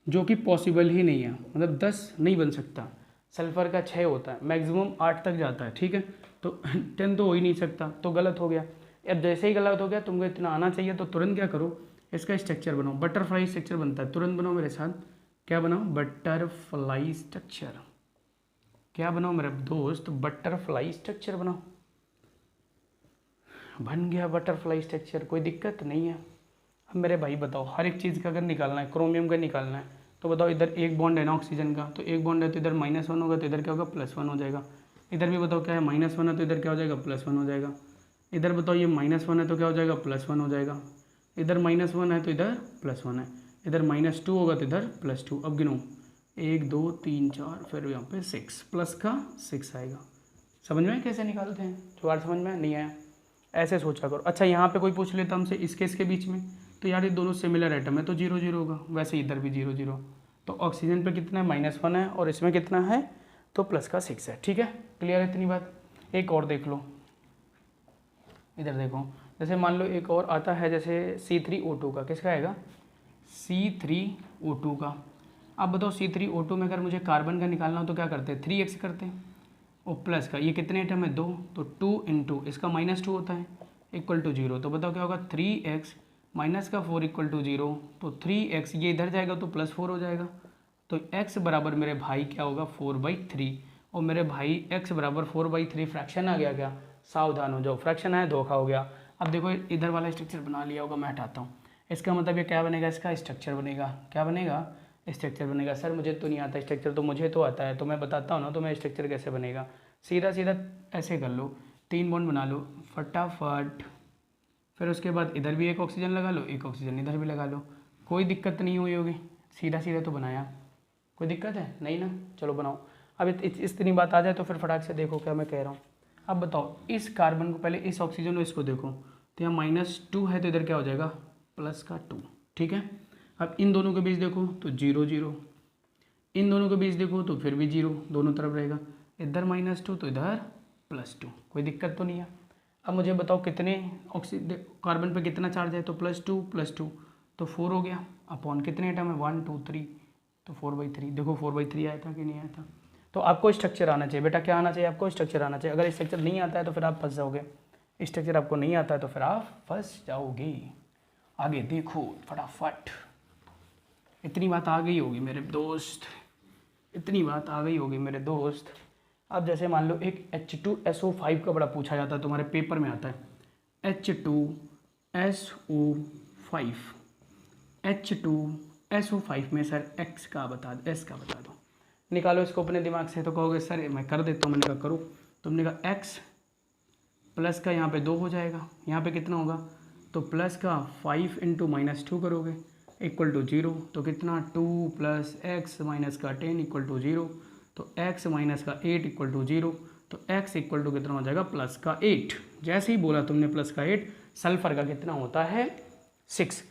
जो कि पॉसिबल ही नहीं है, मतलब 10 नहीं बन सकता। सल्फर का 6 होता है, मैक्सिमम 8 तक जाता है, ठीक है। तो 10 तो हो ही नहीं सकता, तो गलत हो गया। अब जैसे ही गलत हो गया, तुमको इतना आना चाहिए, तो तुरंत क्या करो, इसका स्ट्रक्चर बनाओ। बटरफ्लाई स्ट्रक्चर बनता है, तुरंत बनाओ मेरे साथ। क्या बनाओ, बटरफ्लाई स्ट्रक्चर। क्या बनाओ मेरे दोस्त, बटरफ्लाई स्ट्रक्चर बनाओ। बन गया बटरफ्लाई स्ट्रक्चर, कोई दिक्कत नहीं है। अब मेरे भाई बताओ, हर एक चीज़ का अगर निकालना है, क्रोमियम का निकालना है, तो बताओ इधर एक बॉन्ड है ना ऑक्सीजन का, तो एक बॉन्ड है तो इधर -1 होगा, तो इधर क्या होगा +1 हो जाएगा। इधर भी बताओ क्या है -1 है तो इधर क्या हो जाएगा +1 हो जाएगा। इधर बताओ ये -1 है तो क्या हो जाएगा +1 हो जाएगा। इधर -1 है तो इधर +1 है, इधर -2 होगा तो इधर +2। अब गिनो 1 2 3 4, फिर यहाँ पे 6, प्लस का 6 आएगा। समझ में कैसे निकालते हैं, जुगाड़ समझ में नहीं आया, ऐसे सोचा करो। अच्छा यहाँ पे कोई पूछ लेता हमसे इसके बीच में, तो यार ये दोनों सिमिलर एटम है तो 0 0 होगा, वैसे इधर भी 0 0। तो ऑक्सीजन पे कितना है -1 है, और इसमें कितना है तो प्लस का 6 है, ठीक है। क्लियर है इतनी बात। एक और देख लो, इधर देखो, जैसे मान लो एक और आता है जैसे C3O2 का। किसका आएगा, C3O2 का। अब बताओ C3O2 में अगर मुझे कार्बन का निकालना हो तो क्या करते हैं, 3x करते हैं, और प्लस का ये कितने आइटम है 2, तो 2 इंटू इसका -2 होता है इक्वल टू 0। तो बताओ क्या होगा 3x माइनस का 4 इक्वल टू 0, तो 3x ये इधर जाएगा तो +4 हो जाएगा। तो x बराबर मेरे भाई क्या होगा 4/3, और मेरे भाई x बराबर 4/3 फ्रैक्शन आ गया क्या, सावधान हो जाओ, फ्रैक्शन आया धोखा हो गया। अब देखो इधर वाला स्ट्रक्चर बना लिया होगा, मैं हटाता हूँ। इसका मतलब ये क्या बनेगा, इसका स्ट्रक्चर बनेगा। क्या बनेगा, स्ट्रक्चर बनेगा। सर मुझे तो नहीं आता स्ट्रक्चर, तो मुझे तो आता है, तो मैं बताता हूँ ना, तो मैं स्ट्रक्चर कैसे बनेगा। सीधा सीधा ऐसे कर लो, 3 बॉन्ड बना लो फटाफट। फिर उसके बाद इधर भी एक ऑक्सीजन लगा लो, एक ऑक्सीजन इधर भी लगा लो, कोई दिक्कत नहीं हुई होगी। सीधा सीधा तो बनाया, कोई दिक्कत है नहीं ना, चलो बनाओ। अब इतनी बात आ जाए तो फिर फटाक से देखो क्या मैं कह रहा हूँ। अब बताओ इस कार्बन को, पहले इस ऑक्सीजन को इसको देखो, तो यहाँ -2 है तो इधर क्या हो जाएगा +2, ठीक है। अब इन दोनों के बीच देखो तो 0 0, इन दोनों के बीच देखो तो फिर भी 0, दोनों तरफ रहेगा। इधर -2 तो इधर +2, कोई दिक्कत तो नहीं है। अब मुझे बताओ कितने कार्बन पे कितना चार्ज है, तो +2 तो 4 हो गया, अपॉन कितने आइटम है 1 2 3, तो 4/3। देखो 4/3 आया था कि नहीं आया था। तो आपको स्ट्रक्चर आना चाहिए बेटा, क्या आना चाहिए आपको, स्ट्रक्चर आना चाहिए। अगर स्ट्रक्चर नहीं आता है तो फिर आप फंस जाओगे, स्ट्रक्चर आपको नहीं आता है तो फिर आप फंस जाओगे। आगे देखो फटाफट, इतनी बात आ गई होगी मेरे दोस्त, इतनी बात आ गई होगी मेरे दोस्त। अब जैसे मान लो एक H2SO5 का बड़ा पूछा जाता है, तुम्हारे पेपर में आता है H2SO5 में सर x का बता दो, s का बता दो, निकालो इसको अपने दिमाग से। तो कहोगे सर मैं कर देता हूँ, मैंने कहा करो। तुमने कहा x प्लस का यहाँ पे 2 हो जाएगा, यहाँ पे कितना होगा, तो प्लस का 5 इंटू -2 करोगे इक्वल टू 0, तो कितना 2 + x माइनस का 10 इक्वल टू 0, तो x माइनस का 8 इक्वल टू 0, तो x इक्वल टू कितना हो जाएगा +8। जैसे ही बोला तुमने +8, सल्फर का कितना होता है 6।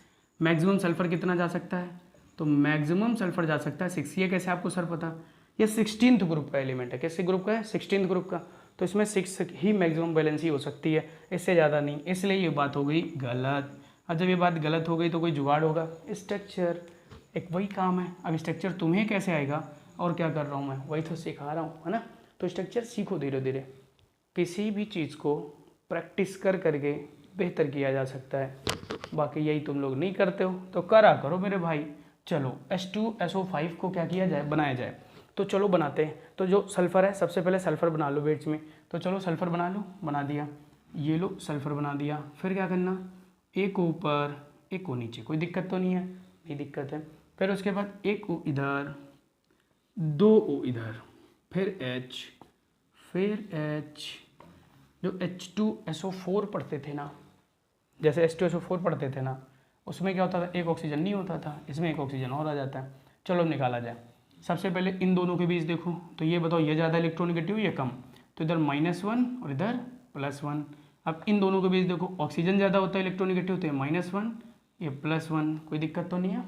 मैक्सिमम सल्फर कितना जा सकता है, तो मैक्सिमम सल्फर जा सकता है 6। ये कैसे आपको सर पता, ये 16th ग्रुप का एलिमेंट है। कैसे ग्रुप का है, 16th ग्रुप का, तो इसमें 6 ही मैक्सिमम वैलेंसी हो सकती है, इससे ज़्यादा नहीं, इसलिए ये बात हो गई गलत। और जब ये बात गलत हो गई तो कोई जुगाड़ होगा, स्ट्रक्चर एक वही काम है। अब स्ट्रक्चर तुम्हें कैसे आएगा और क्या कर रहा हूँ मैं, वही तो सिखा रहा हूँ, है ना। तो स्ट्रक्चर सीखो धीरे धीरे, किसी भी चीज़ को प्रैक्टिस कर करके बेहतर किया जा सकता है। बाकी यही तुम लोग नहीं करते हो तो करा करो मेरे भाई। चलो H2SO5 को क्या किया जाए, बनाया जाए, तो चलो बनाते हैं। तो जो सल्फ़र है सबसे पहले सल्फ़र बना लो वेट्स में, तो चलो सल्फ़र बना लो, बना दिया, ये लो सल्फ़र बना दिया। फिर क्या करना, एक ऊपर एक को नीचे, कोई दिक्कत तो नहीं है, नहीं दिक्कत है। फिर उसके बाद एक ओ इधर, 2 ओ इधर, फिर H, फिर H। जो H2SO4 पढ़ते थे ना, जैसे H2SO4 पढ़ते थे ना, उसमें क्या होता था, एक ऑक्सीजन नहीं होता था, इसमें एक ऑक्सीजन और आ जाता है। चलो निकाला जाए। सबसे पहले इन दोनों के बीच देखो, तो ये बताओ ये ज़्यादा इलेक्ट्रोनेगेटिव ये कम, तो इधर -1 और इधर +1। अब इन दोनों के बीच देखो, ऑक्सीजन ज़्यादा होता है इलेक्ट्रोनेगेटिव, तो ये -1 ये +1, कोई दिक्कत तो नहीं है,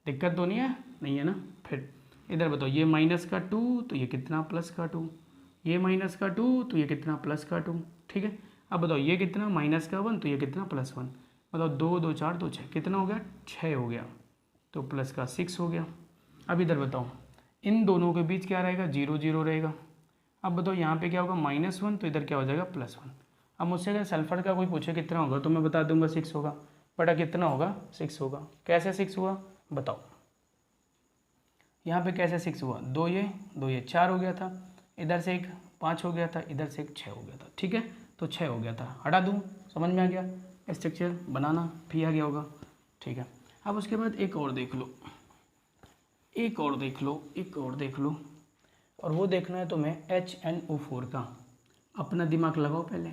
दिक्कत तो नहीं है, नहीं है ना। फिर इधर बताओ, ये -2 तो ये कितना +2, ये -2 तो ये कितना +2, ठीक है। अब बताओ ये कितना -1 तो ये कितना +1, बताओ 2 2 4 2 6, कितना हो गया 6 हो गया, तो +6 हो गया। अब इधर बताओ, इन दोनों के बीच क्या रहेगा, 0 0 रहेगा। अब बताओ यहाँ पे क्या होगा -1 तो इधर क्या हो जाएगा +1। अब मुझसे अगर सल्फर का कोई पूछे कितना होगा तो मैं बता दूंगा 6 होगा, बटा कितना होगा 6 होगा। कैसे 6 हुआ बताओ, यहाँ पे कैसे 6 हुआ, 2 ये 4 हो गया था, इधर से एक 5 हो गया था, इधर से एक 6 हो गया था, ठीक है। तो 6 हो गया था, हटा दूँ, समझ में आ गया, स्ट्रक्चर बनाना भी आ गया होगा, ठीक है। अब उसके बाद एक और देख लो, एक और देख लो, एक और देख लो, और वो देखना है तुम्हें HNO4 का। अपना दिमाग लगाओ पहले,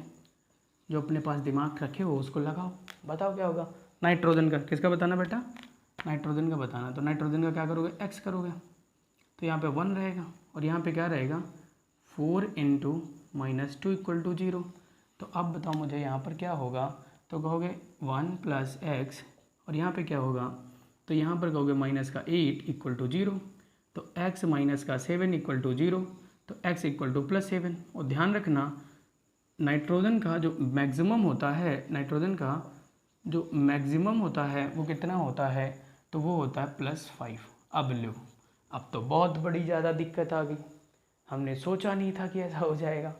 जो अपने पास दिमाग रखे हो उसको लगाओ, बताओ क्या होगा। नाइट्रोजन का किसका बताना बेटा, नाइट्रोजन का बताना। तो नाइट्रोजन का क्या करोगे, X करोगे, तो यहाँ पे 1 रहेगा और यहाँ पे क्या रहेगा 4 × -2 = 0। तो अब बताओ मुझे यहाँ पर क्या होगा, तो कहोगे 1 + x, और यहाँ पे क्या होगा, तो यहाँ पर कहोगे -8 = 0, तो x - 7 = 0, तो x = +7। और ध्यान रखना नाइट्रोजन का जो मैक्सिमम होता है, नाइट्रोजन का जो मैक्सिमम होता है वो कितना होता है, तो वो होता है +5। अब लो, अब तो बहुत बड़ी ज़्यादा दिक्कत आ गई, हमने सोचा नहीं था कि ऐसा हो जाएगा।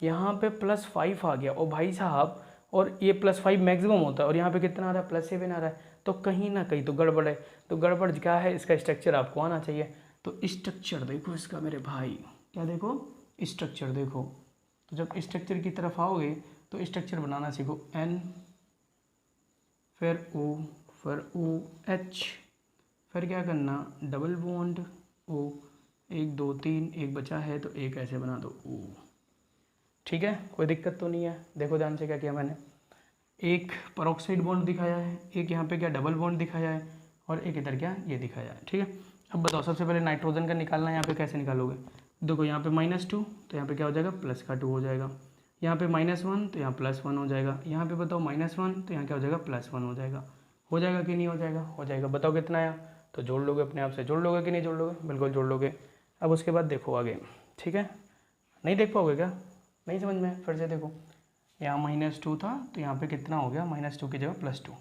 यहाँ पे +5 आ गया, और भाई साहब, और ये +5 मैक्सिमम होता है, और यहाँ पे कितना आ रहा है +7 आ रहा है, तो कहीं ना कहीं तो गड़बड़ है। तो गड़बड़ क्या है, इसका स्ट्रक्चर आपको आना चाहिए। तो स्ट्रक्चर देखो इसका मेरे भाई, क्या देखो, स्ट्रक्चर देखो। तो जब स्ट्रक्चर की तरफ आओगे तो स्ट्रक्चर बनाना सीखो, N, फिर O, फिर OH, फिर क्या करना, डबल बॉन्ड O, 1 2 3, एक बचा है तो एक ऐसे बना दो O, ठीक है, कोई दिक्कत तो नहीं है। देखो ध्यान से क्या किया मैंने, एक परऑक्साइड बॉन्ड दिखाया है, एक यहाँ पे क्या डबल बॉन्ड दिखाया है, और एक इधर क्या ये दिखाया है, ठीक है। अब बताओ सबसे पहले नाइट्रोजन का निकालना है, यहाँ पे कैसे निकालोगे, देखो यहाँ पे -2 तो यहाँ पे क्या हो जाएगा +2 हो जाएगा, यहाँ पे -1 तो यहाँ +1 हो जाएगा, यहाँ पे बताओ -1 तो यहाँ क्या हो जाएगा +1 हो जाएगा कि नहीं हो जाएगा, हो जाएगा। बताओ कितना आया, तो जोड़ लोगे, अपने आप से जोड़ लोगे कि नहीं जोड़ लोगे, बिल्कुल जोड़ लोगे। अब उसके बाद देखो आगे, ठीक है, नहीं देख पाओगे क्या, नहीं समझ में, फिर से देखो, यहाँ -2 था तो यहाँ पे कितना हो गया, -2 की जगह +2,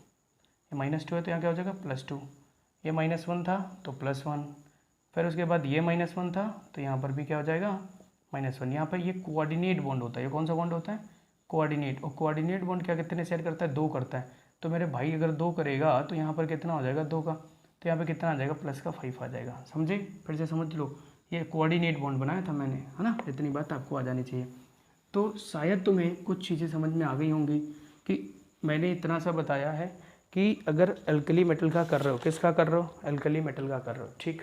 ये -2 है तो यहाँ क्या हो जाएगा +2, ये -1 था तो +1, फिर उसके बाद ये -1 था तो यहाँ पर भी क्या हो जाएगा -1। यहाँ पर ये कोऑर्डिनेट बॉन्ड होता है, ये कौन सा बॉन्ड होता है, कोऑर्डिनेट। और कोऑर्डिनेट बॉन्ड क्या कितने शेयर करता है, 2 करता है। तो मेरे भाई अगर 2 करेगा तो यहाँ पर कितना हो जाएगा 2 का, तो यहाँ पे कितना आ जाएगा +5 आ जाएगा, समझे, फिर से समझ लो, ये कोऑर्डिनेट बॉन्ड बनाया था मैंने, है ना, इतनी बात आपको आ जानी चाहिए। तो शायद तुम्हें कुछ चीज़ें समझ में आ गई होंगी कि मैंने इतना सा बताया है कि अगर एल्कली मेटल का कर रहे हो, किसका कर रहे हो, एल्कली मेटल का कर रहे हो, ठीक।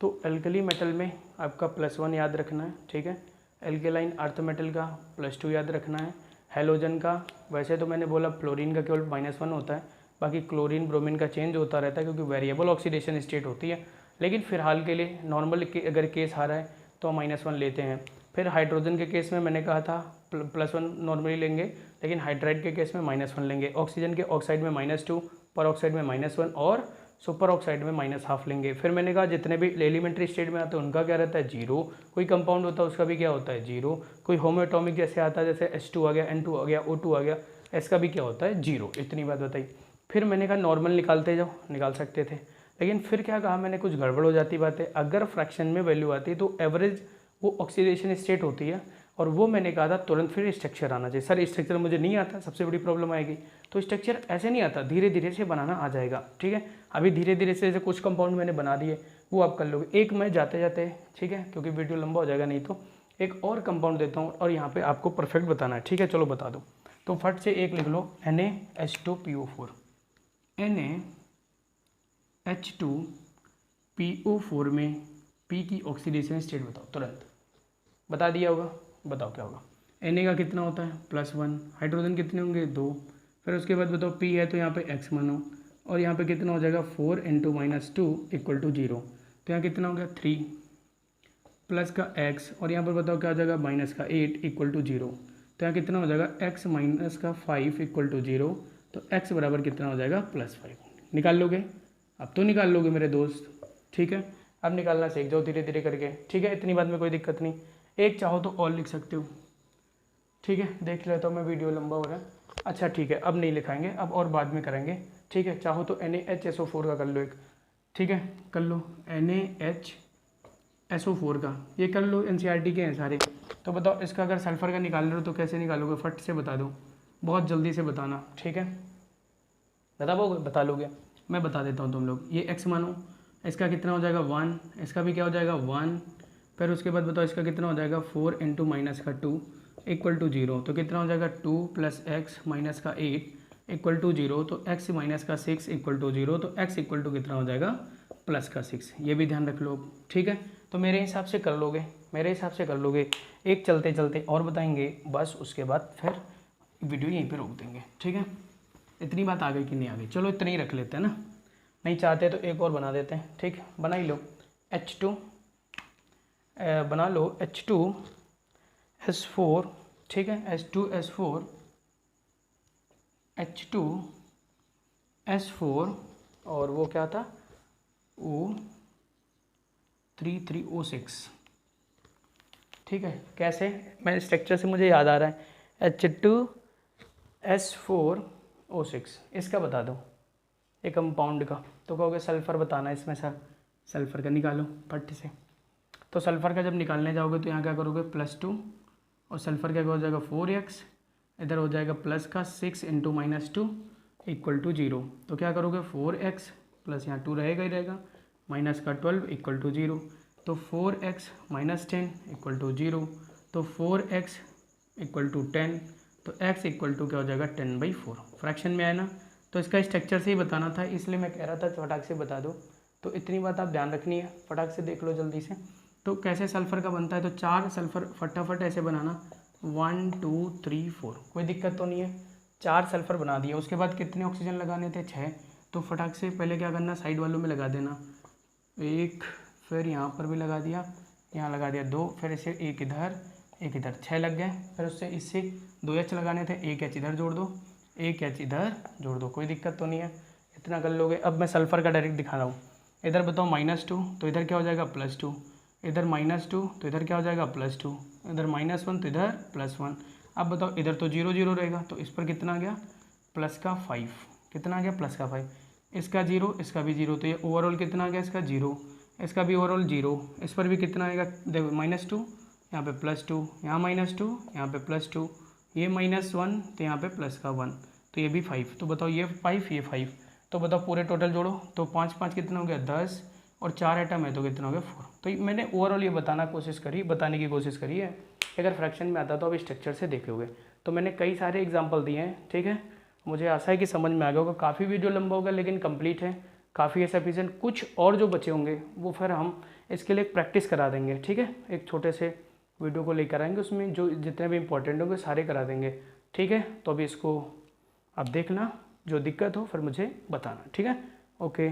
तो एल्कली मेटल में आपका +1 याद रखना है, ठीक है। एल्केलाइन अर्थ मेटल का +2 याद रखना है। हेलोजन का, वैसे तो मैंने बोला फ्लोरीन का केवल -1 होता है, बाकी क्लोरीन ब्रोमीन का चेंज होता रहता है क्योंकि वेरिएबल ऑक्सीडेशन स्टेट होती है, लेकिन फ़िलहाल के लिए नॉर्मल के अगर केस आ रहा है तो हम -1 लेते हैं। फिर हाइड्रोजन के केस में मैंने कहा था +1 नॉर्मली लेंगे, लेकिन हाइड्राइड के केस में -1 लेंगे। ऑक्सीजन के ऑक्साइड में -2, पर ऑक्साइड में -1 और सुपर ऑक्साइड में -1/2 लेंगे। फिर मैंने कहा जितने भी एलिमेंट्री स्टेट में आते हैं उनका क्या रहता है 0, कोई कंपाउंड होता है उसका भी क्या होता है 0, कोई होम्योटॉमिक जैसे आता है जैसे H2 आ गया, N2 आ गया, O2 आ गया, इसका भी क्या होता है 0। इतनी बात बताई। फिर मैंने कहा नॉर्मल निकालते जाओ, निकाल सकते थे, लेकिन फिर क्या कहा मैंने, कुछ गड़बड़ हो जाती बात है। अगर फ्रैक्शन में वैल्यू आती है तो एवरेज वो ऑक्सीडेशन स्टेट होती है, और वो मैंने कहा था तुरंत फिर स्ट्रक्चर आना चाहिए। सर स्ट्रक्चर मुझे नहीं आता, सबसे बड़ी प्रॉब्लम आएगी। तो स्ट्रक्चर ऐसे नहीं आता, धीरे धीरे से बनाना आ जाएगा, ठीक है। अभी धीरे धीरे से जैसे कुछ कंपाउंड मैंने बना दिए वो आप कर लोगे। एक मैं जाते जाते, ठीक है, क्योंकि वीडियो लंबा हो जाएगा नहीं तो एक और कंपाउंड देता हूँ और यहाँ पे आपको परफेक्ट बताना है, ठीक है। चलो बता दो। तो फट से एक लिख लो NaH2PO4। NaH2PO4 में P की ऑक्सीडेशन स्टेट बताओ, तुरंत बता दिया होगा, बताओ क्या होगा। Na का कितना होता है +1, हाइड्रोजन कितने होंगे 2, फिर उसके बाद बताओ P है तो यहाँ पे X मानो, और यहाँ पे कितना हो जाएगा 4 × -2 = 0, तो यहाँ कितना हो गया 3 प्लस का X, और यहाँ पर बताओ क्या हो जाएगा -8 = 0, तो यहाँ कितना हो जाएगा X - 5 = 0, तो X बराबर कितना हो जाएगा +5। निकाल लोगे, अब तो निकाल लोगे मेरे दोस्त, ठीक है। अब निकालना सीख जाओ धीरे धीरे करके, ठीक है। इतनी बात में कोई दिक्कत नहीं, एक चाहो तो और लिख सकते हो, ठीक है। देख लेता हूँ मैं, वीडियो लंबा हो रहा है। अच्छा ठीक है, अब नहीं लिखाएंगे, अब और बाद में करेंगे, ठीक है। चाहो तो NaHSO4 का कर लो एक, ठीक है, कर लो NaHSO4 का, ये कर लो, NCERT के हैं सारे। तो बताओ इसका अगर सल्फ़र का निकाल रहे हो तो कैसे निकालोगे, फट से बता दो, बहुत जल्दी से बताना, ठीक है। बता लोगे, मैं बता देता हूँ तुम लोग। ये X मानो, इसका कितना हो जाएगा 1, इसका भी क्या हो जाएगा 1, फिर उसके बाद बताओ इसका कितना हो जाएगा 4 × -2 = 0, तो कितना हो जाएगा 2 + X - 8 = 0, तो X - 6 = 0, तो X = कितना हो जाएगा +6। ये भी ध्यान रख लो, ठीक है। तो मेरे हिसाब से कर लोगे, मेरे हिसाब से कर लोगे। एक चलते चलते और बताएंगे, बस उसके बाद फिर वीडियो यहीं पे रोक देंगे, ठीक है। इतनी बात आ गई कि नहीं आ गई, चलो इतनी ही रख लेते हैं ना, नहीं चाहते तो एक और बना देते हैं, ठीक, बना ही लो। H2 बना लो H2S4, ठीक है, H2S4 और वो क्या था O33O6, ठीक है। कैसे, मैं स्ट्रक्चर से मुझे याद आ रहा है, H2S4O6, इसका बता दो एक कंपाउंड का, तो कहोगे सल्फ़र बताना इसमें सर, सल्फ़र का निकालो फट से। तो सल्फ़र का जब निकालने जाओगे तो यहाँ क्या करोगे +2, और सल्फ़र क्या हो जाएगा 4X, इधर हो जाएगा प्लस का 6 × -2 = 0, तो क्या करोगे 4X प्लस यहाँ 2 रहेगा ही रहेगा, माइनस का 12 = 0, तो 4X - 10 = 0, तो 4X = 10, तो X = क्या हो जाएगा 10/4। फ्रैक्शन में आया ना, तो इसका स्ट्रक्चर से ही बताना था, इसलिए मैं कह रहा था फटाक से बता दो। तो इतनी बात आप ध्यान रखनी है, फटाक से देख लो जल्दी से। तो कैसे सल्फ़र का बनता है, तो 4 सल्फ़र फटाफट ऐसे बनाना, 1 2 3 4, कोई दिक्कत तो नहीं है। 4 सल्फ़र बना दिया, उसके बाद कितने ऑक्सीजन लगाने थे 6, तो फटाक से पहले क्या करना साइड वालों में लगा देना, 1, फिर यहाँ पर भी लगा दिया, यहाँ लगा दिया 2, फिर इसे एक इधर 6 लग गए। फिर उससे इससे 2H लगाने थे, 1H इधर जोड़ दो, 1H इधर जोड़ दो, कोई दिक्कत तो नहीं है, इतना कर लोगे। अब मैं सल्फ़र का डायरेक्ट दिखा रहा हूँ, इधर बताओ -2, तो इधर क्या हो जाएगा +2, इधर -2 तो इधर क्या हो जाएगा +2, इधर -1 तो इधर +1। अब बताओ इधर तो 0 0 रहेगा, तो इस पर कितना आ गया +5, कितना आ गया +5, इसका 0, इसका भी 0, तो ये ओवरऑल कितना आ गया इसका 0, इसका भी ओवरऑल 0, इस पर भी कितना आएगा देखो -2, यहाँ पे +2, यहाँ -2, यहाँ पे +2, ये -1 तो यहाँ पे +1, तो ये भी 5, तो बताओ ये 5 ये 5, तो बताओ पूरे टोटल जोड़ो, तो 5 5 कितना हो गया 10, और 4 आइटम है तो कितना हो गया 4। तो मैंने ओवरऑल ये बताने की कोशिश करी है। अगर फ्रैक्शन में आता तो अब स्ट्रक्चर से देखोगे, तो मैंने कई सारे एग्जांपल दिए हैं, ठीक है। मुझे आशा है कि समझ में आ गया होगा, काफ़ी वीडियो लंबा होगा लेकिन कंप्लीट है, काफ़ी है सफिशिएंट। कुछ और जो बचे होंगे वो फिर हम इसके लिए एक प्रैक्टिस करा देंगे, ठीक है। एक छोटे से वीडियो को लेकर आएंगे, उसमें जो जितने भी इंपॉर्टेंट होंगे सारे करा देंगे, ठीक है। तो अभी इसको आप देखना, जो दिक्कत हो फिर मुझे बताना, ठीक है। ओके।